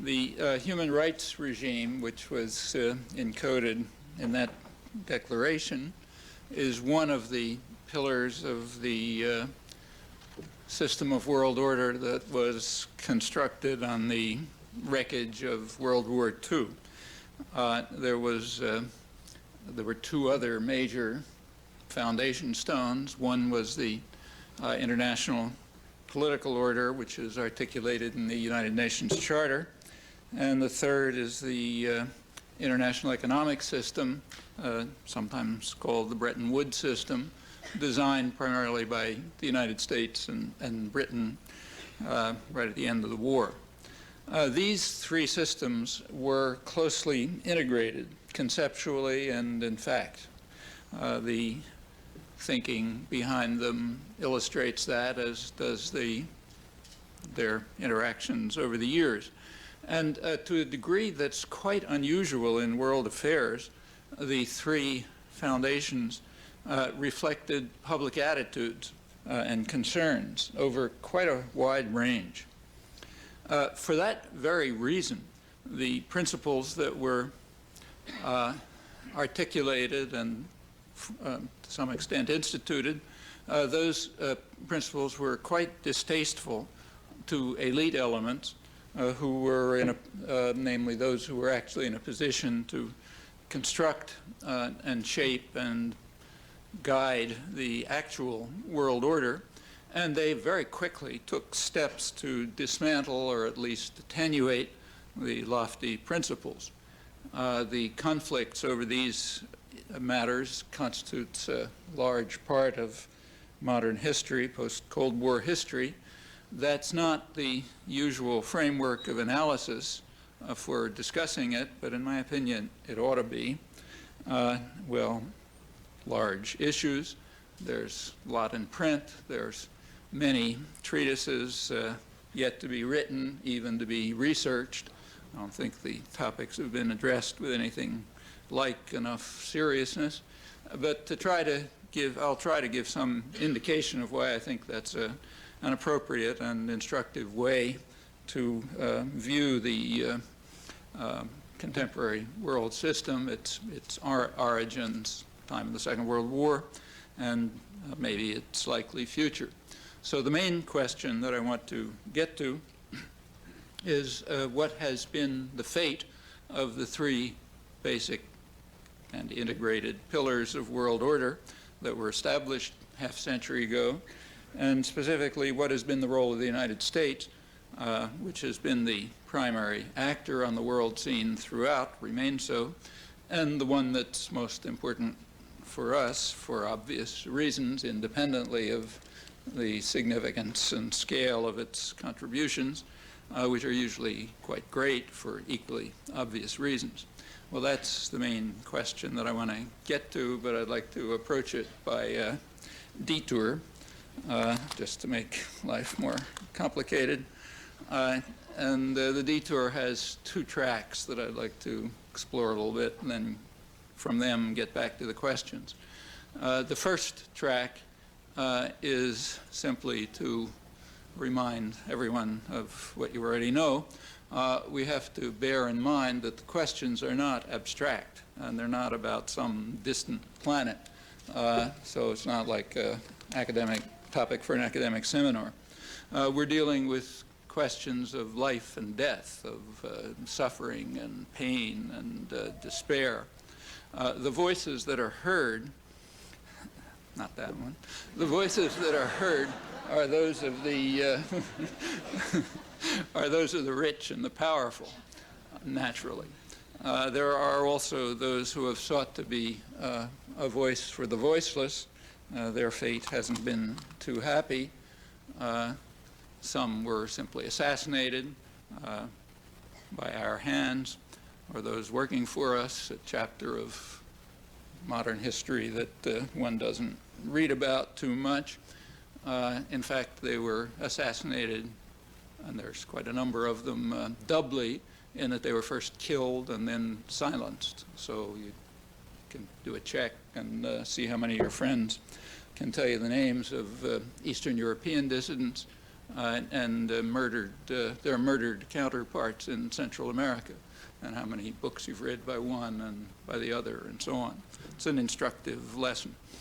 The human rights regime, which was encoded in that declaration, is one of the pillars of the system of world order that was constructed on the wreckage of World War II. There were two other major foundation stones. One was the international political order, which is articulated in the United Nations Charter, and the third is the international economic system, sometimes called the Bretton Woods system, designed primarily by the United States and Britain right at the end of the war. These three systems were closely integrated conceptually and in fact. The thinking behind them illustrates that, as does their interactions over the years. And to a degree that's quite unusual in world affairs, the three foundations reflected public attitudes and concerns over quite a wide range. For that very reason, the principles that were articulated and to some extent instituted, those principles were quite distasteful to elite elements who were in namely those who were actually in a position to construct and shape and guide the actual world order. And they very quickly took steps to dismantle or at least attenuate the lofty principles. The conflicts over these matters constitutes a large part of modern history, post-Cold War history. That's not the usual framework of analysis for discussing it, but in my opinion, it ought to be. Well, large issues. There's a lot in print. There's many treatises yet to be written, even to be researched. I don't think the topics have been addressed with anything like enough seriousness. But I'll try to give some indication of why I think that's an appropriate and instructive way to view the contemporary world system, its origins, time of the Second World War, and maybe its likely future. So the main question that I want to get to is what has been the fate of the three basic and integrated pillars of world order that were established half a century ago, and specifically what has been the role of the United States, which has been the primary actor on the world scene throughout, remains so, and the one that's most important for us, for obvious reasons, independently of the significance and scale of its contributions, which are usually quite great for equally obvious reasons. Well, that's the main question that I want to get to, but I'd like to approach it by detour, just to make life more complicated. And the detour has two tracks that I'd like to explore a little bit, and then from them get back to the questions. The first track is simply to remind everyone of what you already know. We have to bear in mind that the questions are not abstract, and they're not about some distant planet. So it's not like an academic topic for an academic seminar. We're dealing with questions of life and death, of suffering and pain and despair. The voices that are heard, not that one, the voices that are heard are those of the are those of the rich and the powerful, naturally. There are also those who have sought to be a voice for the voiceless. Their fate hasn't been too happy. Some were simply assassinated by our hands, or those working for us, a chapter of modern history that one doesn't read about too much. In fact, they were assassinated, and there's quite a number of them, doubly, in that they were first killed and then silenced. So you can do a check and see how many of your friends can tell you the names of Eastern European dissidents and their murdered counterparts in Central America, and how many books you've read by one and by the other, and so on. It's an instructive lesson.